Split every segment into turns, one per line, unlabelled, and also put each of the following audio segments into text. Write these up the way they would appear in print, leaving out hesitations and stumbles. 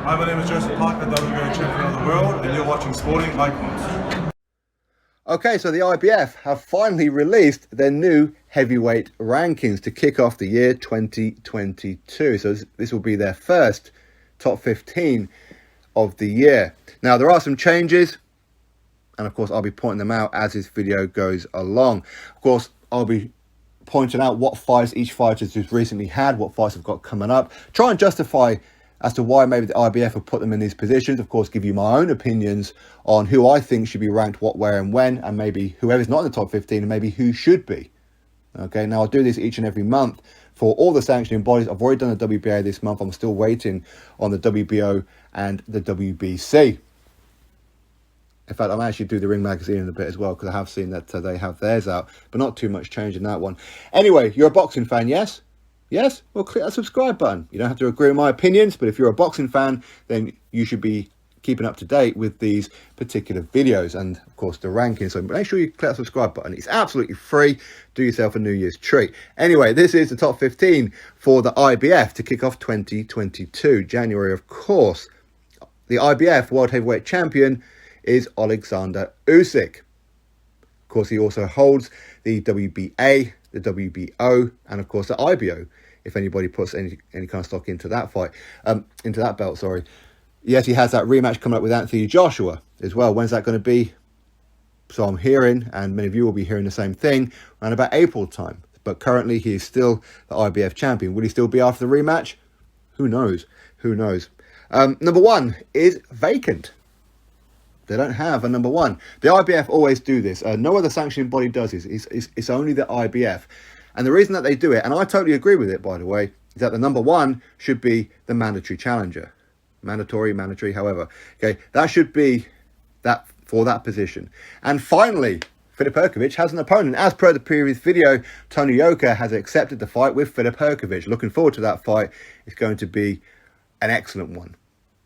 Hi, my name is Joseph Parker, WBO champion of the world, and you're watching Sporting Icons.
Okay, so the IBF have finally released their new heavyweight rankings to kick off the year 2022. So this will be their first top 15 of the year. Now, there are some changes, and of course, I'll be pointing them out as this video goes along. Of course, I'll be pointing out what fights each fighter has just recently had, what fights have got coming up, try and justify as to why maybe the IBF have put them in these positions. Of course, give you my own opinions on who I think should be ranked what, where and when, and maybe whoever's not in the top 15 and maybe who should be. Okay, now I'll do this each and every month for all the sanctioning bodies. I've already done the WBA this month. I'm still waiting on the WBO and the WBC. In fact, I'm actually do the Ring magazine in a bit as well, because I have seen that they have theirs out, but not too much change in that one. Anyway, you're a boxing fan, yes? Yes? Well, click that subscribe button. You don't have to agree with my opinions, but if you're a boxing fan, then you should be keeping up to date with these particular videos and, of course, the rankings. So make sure you click that subscribe button. It's absolutely free. Do yourself a New Year's treat. Anyway, this is the top 15 for the IBF to kick off 2022. January, of course. The IBF World Heavyweight Champion is Oleksandr Usyk. Of course, he also holds the WBA, the WBO, and of course the IBO, if anybody puts any kind of stock into that fight, into that belt, sorry. Yes, he has that rematch coming up with Anthony Joshua as well. When's that going to be? So I'm hearing, and many of you will be hearing the same thing, around about April time. But currently he is still the IBF champion. Will he still be after the rematch? Who knows? Who knows? Number one is vacant. They don't have a number one. The IBF always do this. No other sanctioning body does this. It's only the IBF. And the reason that they do it, and I totally agree with it, by the way, is that the number one should be the mandatory challenger. Mandatory, however. Okay, that should be that for that position. And finally, Filip Hrgovic has an opponent. As per the previous video, Tony Yoka has accepted the fight with Filip Hrgovic. Looking forward to that fight. It's going to be an excellent one.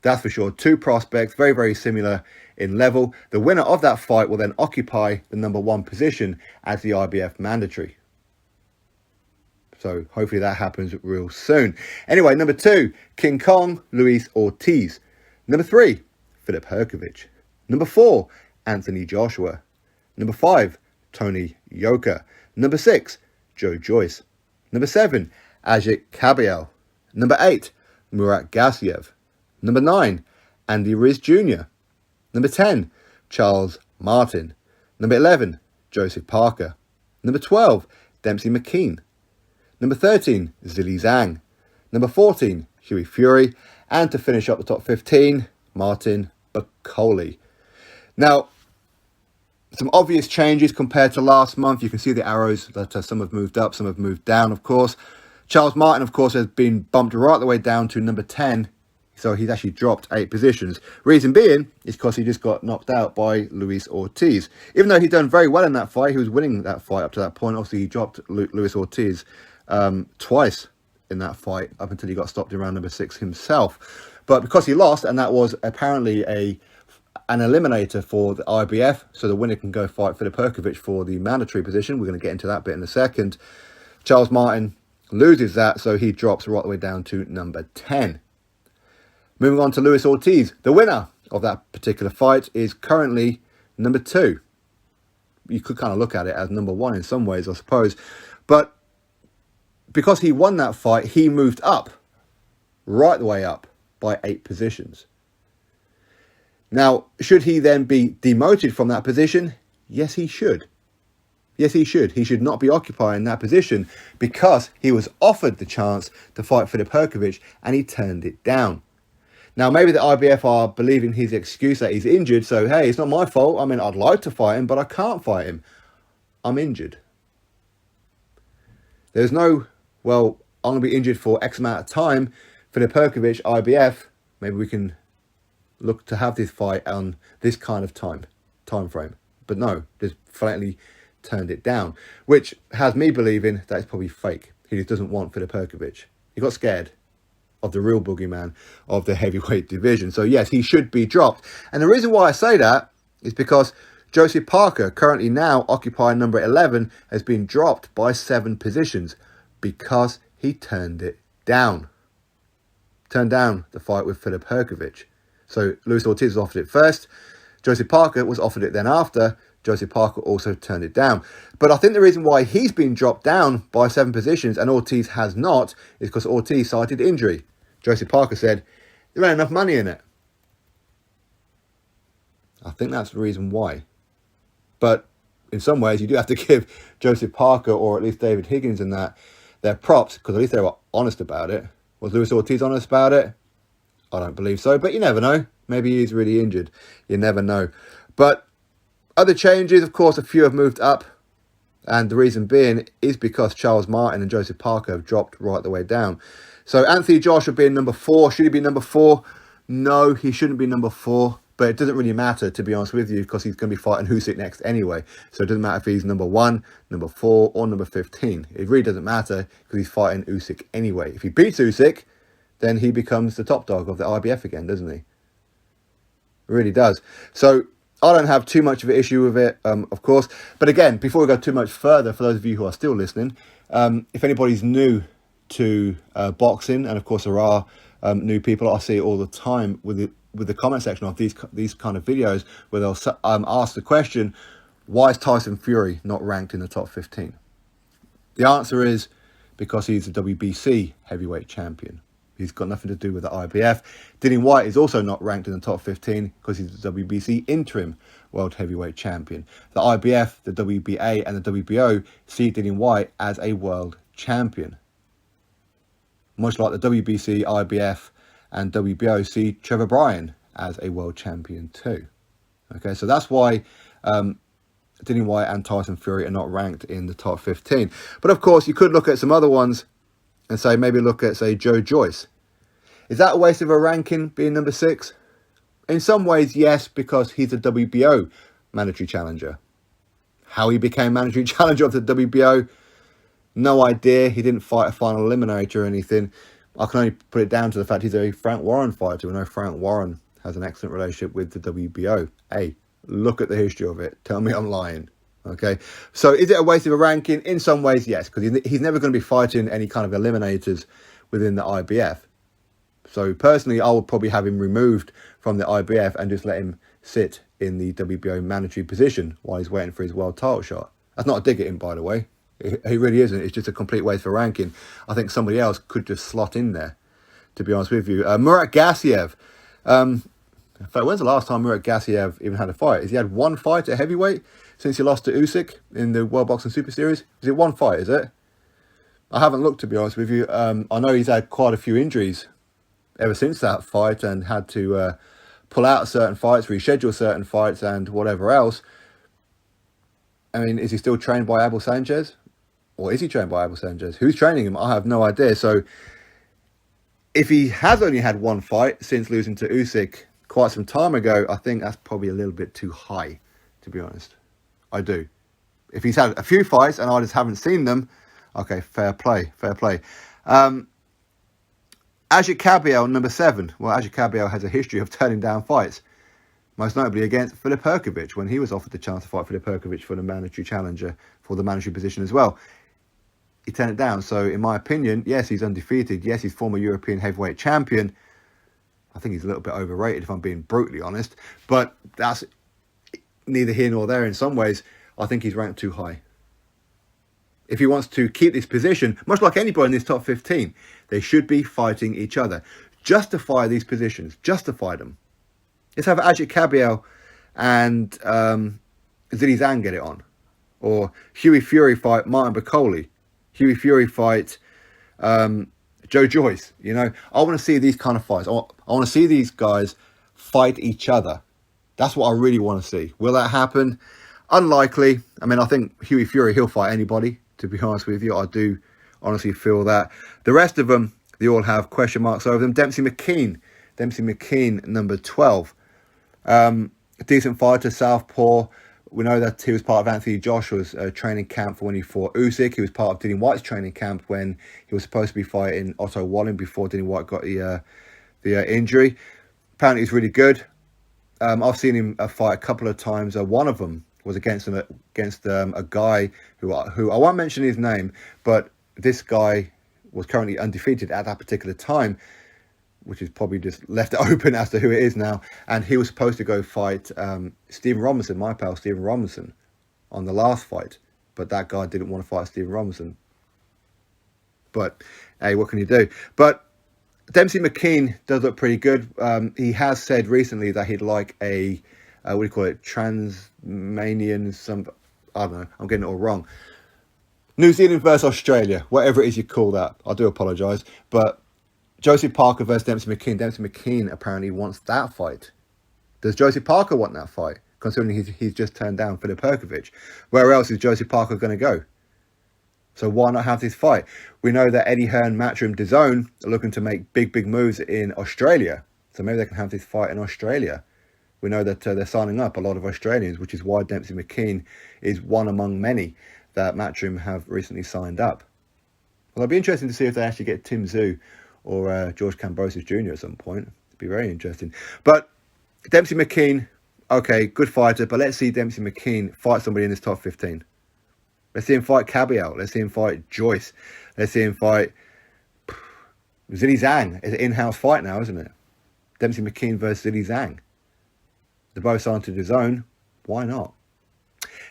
That's for sure. Two prospects, very, very similar in level. The winner of that fight will then occupy the number one position as the IBF mandatory. So hopefully that happens real soon. Anyway, number two, King Kong, Ruiz Ortiz. Number three, Filip Hrgovic. Number four, Anthony Joshua. Number five, Tony Yoka. Number six, Joyce. Number seven, Ajit Kabiel. Number eight, Murat Gassiev. Number 9, Andy Ruiz Jr. Number 10, Charles Martin. Number 11, Joseph Parker. Number 12, Demsey McKean. Number 13, Zhilei. Number 14, Hughie Fury. And to finish up the top 15, Martin Bakole. Now, some obvious changes compared to last month. You can see the arrows that some have moved up, some have moved down, of course. Charles Martin, of course, has been bumped right the way down to number 10. So he's actually dropped 8 positions. Reason being is because he just got knocked out by Ruiz Ortiz. Even though he'd done very well in that fight, he was winning that fight up to that point. Obviously, he dropped Ruiz Ortiz twice in that fight up until he got stopped in round number 6 himself. But because he lost, and that was apparently an eliminator for the IBF, so the winner can go fight Filip Hrgovic for the mandatory position. We're going to get into that bit in a second. Charles Martin loses that, so he drops right the way down to number 10. Moving on to Ruiz Ortiz, the winner of that particular fight is currently number 2. You could kind of look at it as number 1 in some ways, I suppose. But because he won that fight, he moved up, right the way up, by 8 positions. Now, should he then be demoted from that position? Yes, he should. Yes, he should. He should not be occupying that position because he was offered the chance to fight Filip Hrgovic and he turned it down. Now, maybe the IBF are believing his excuse that he's injured, so, hey, it's not my fault. I mean, I'd like to fight him, but I can't fight him. I'm injured. There's no, well, I'm going to be injured for X amount of time. Filip Hrgovic, IBF, maybe we can look to have this fight on this kind of time frame. But no, just flatly turned it down, which has me believing that it's probably fake. He just doesn't want Filip Hrgovic. He got scared of the real boogeyman of the heavyweight division. So yes, he should be dropped. And the reason why I say that is because Joseph Parker, currently now occupying number 11, has been dropped by 7 positions because he turned it down. turned down the fight with Filip Hrgovic. So Luis Ortiz was offered it first. Joseph Parker was offered it then after. Joseph Parker also turned it down. But I think the reason why he's been dropped down by 7 positions and Ortiz has not is because Ortiz cited injury. Joseph Parker said, there ain't enough money in it. I think that's the reason why. But in some ways, you do have to give Joseph Parker, or at least David Higgins and that, their props, because at least they were honest about it. Was Luis Ortiz honest about it? I don't believe so, but you never know. Maybe he's really injured. You never know. But other changes, of course, a few have moved up. And the reason being is because Charles Martin and Joseph Parker have dropped right the way down. So Anthony Joshua being number 4. Should he be number 4? No, he shouldn't be number 4. But it doesn't really matter, to be honest with you, because he's going to be fighting Usyk next anyway. So it doesn't matter if he's number 1, number 4, or number 15. It really doesn't matter because he's fighting Usyk anyway. If he beats Usyk, then he becomes the top dog of the IBF again, doesn't he? It really does. So I don't have too much of an issue with it, of course. But again, before we go too much further, for those of you who are still listening, if anybody's new to boxing, and of course there are new people, I see it all the time with the comment section of these kind of videos where they'll ask the question, why is Tyson Fury not ranked in the top 15? The answer is because he's the WBC heavyweight champion. He's got nothing to do with the IBF. Dillian Whyte is also not ranked in the top 15 because he's the WBC interim world heavyweight champion. The IBF, the WBA and the WBO see Dillian Whyte as a world champion. Much like the WBC, IBF and WBO see Trevor Bryan as a world champion too. Okay, so that's why Dillian Whyte and Tyson Fury are not ranked in the top 15. But of course, you could look at some other ones and say, maybe look at, say, Joyce. Is that a waste of a ranking being number 6? In some ways, yes, because he's a WBO mandatory challenger. How he became mandatory challenger of the WBO, no idea. He didn't fight a final eliminator or anything. I can only put it down to the fact he's a Frank Warren fighter. We know Frank Warren has an excellent relationship with the WBO. Hey, look at the history of it. Tell me I'm lying. Okay, so is it a waste of a ranking? In some ways, yes, because he's never going to be fighting any kind of eliminators within the IBF. So personally, I would probably have him removed from the IBF and just let him sit in the WBO mandatory position while he's waiting for his world title shot. That's not a dig at him, by the way. He really isn't. It's just a complete waste of a ranking. I think somebody else could just slot in there, to be honest with you. Murat Gassiev. In fact, when's the last time Murat Gassiev even had a fight? Has he had one fight at heavyweight since he lost to Usyk in the World Boxing Super Series? Is it one fight, is it? I haven't looked, to be honest with you. I know he's had quite a few injuries ever since that fight and had to pull out certain fights, reschedule certain fights and whatever else. I mean, is he still trained by Abel Sanchez? Or is he trained by Abel Sanchez? Who's training him? I have no idea. So if he has only had one fight since losing to Usyk quite some time ago, I think that's probably a little bit too high, to be honest. I do. If he's had a few fights and I just haven't seen them, okay, fair play, fair play. Ajit Kabiel, number 7. Well, Ajit Kabiel has a history of turning down fights, most notably against Filip Hrgovic when he was offered the chance to fight Filip Hrgovic for the mandatory challenger for the mandatory position as well. He turned it down. So in my opinion, yes, he's undefeated. Yes, he's former European heavyweight champion. I think he's a little bit overrated, if I'm being brutally honest. But that's neither here nor there in some ways. I think he's ranked too high. If he wants to keep this position, much like anybody in this top 15, they should be fighting each other. Justify these positions. Justify them. Let's have Ajit Kabiel and Zhilei Zhang get it on. Or Hughie Fury fight Martin Bakole. Hughie Fury fight Joyce. You know, I want to see these kind of fights. I want to see these guys fight each other. That's what I really want to see. Will that happen? Unlikely. I mean, I think Hughie Fury, he'll fight anybody, to be honest with you. I do honestly feel that. The rest of them, they all have question marks over them. Demsey McKean, number 12. Decent fighter, southpaw. We know that he was part of Anthony Joshua's training camp for when he fought Usyk. He was part of Dillian Whyte's training camp when he was supposed to be fighting Otto Wallin before Dillian Whyte got the injury. Apparently he's really good. I've seen him fight a couple of times. One of them was against a guy who I won't mention his name, but this guy was currently undefeated at that particular time. which is probably just left it open as to who it is now. And he was supposed to go fight Stephen Robinson, my pal Stephen Robinson, on the last fight. But that guy didn't want to fight Stephen Robinson. But, hey, what can you do? But Demsey McKean does look pretty good. He has said recently that he'd like a, what do you call it, Transmanian, I don't know, I'm getting it all wrong. New Zealand versus Australia, whatever it is you call that. I do apologise. But Joseph Parker versus Demsey McKean. Demsey McKean apparently wants that fight. Does Joseph Parker want that fight? Considering he's just turned down Filip Hrgovic. Where else is Joseph Parker going to go? So why not have this fight? We know that Eddie Hearn, Matchroom, DAZN are looking to make big moves in Australia. So maybe they can have this fight in Australia. We know that they're signing up a lot of Australians, which is why Demsey McKean is one among many that Matchroom have recently signed up. Well, it'll be interesting to see if they actually get Tim Tszyu or George Kambosos Jr. at some point. It'd be very interesting. But Demsey McKean, okay, good fighter, but let's see Demsey McKean fight somebody in this top 15. Let's see him fight Cabial. Let's see him fight Joyce. Let's see him fight Zhilei Zhang. It's an in-house fight now, isn't it? Demsey McKean versus Zhilei Zhang. They're both signed to DAZN. Why not?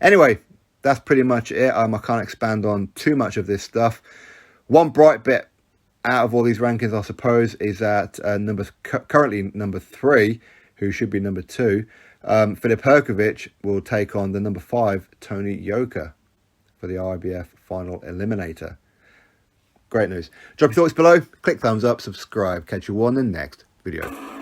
Anyway, that's pretty much it. I can't expand on too much of this stuff. One bright bit out of all these rankings, I suppose, is that currently number 3, who should be number 2, Filip Hrgovic will take on the number 5, Tony Yoka, for the IBF final eliminator. Great news. Drop your thoughts below, click thumbs up, subscribe. Catch you on the next video.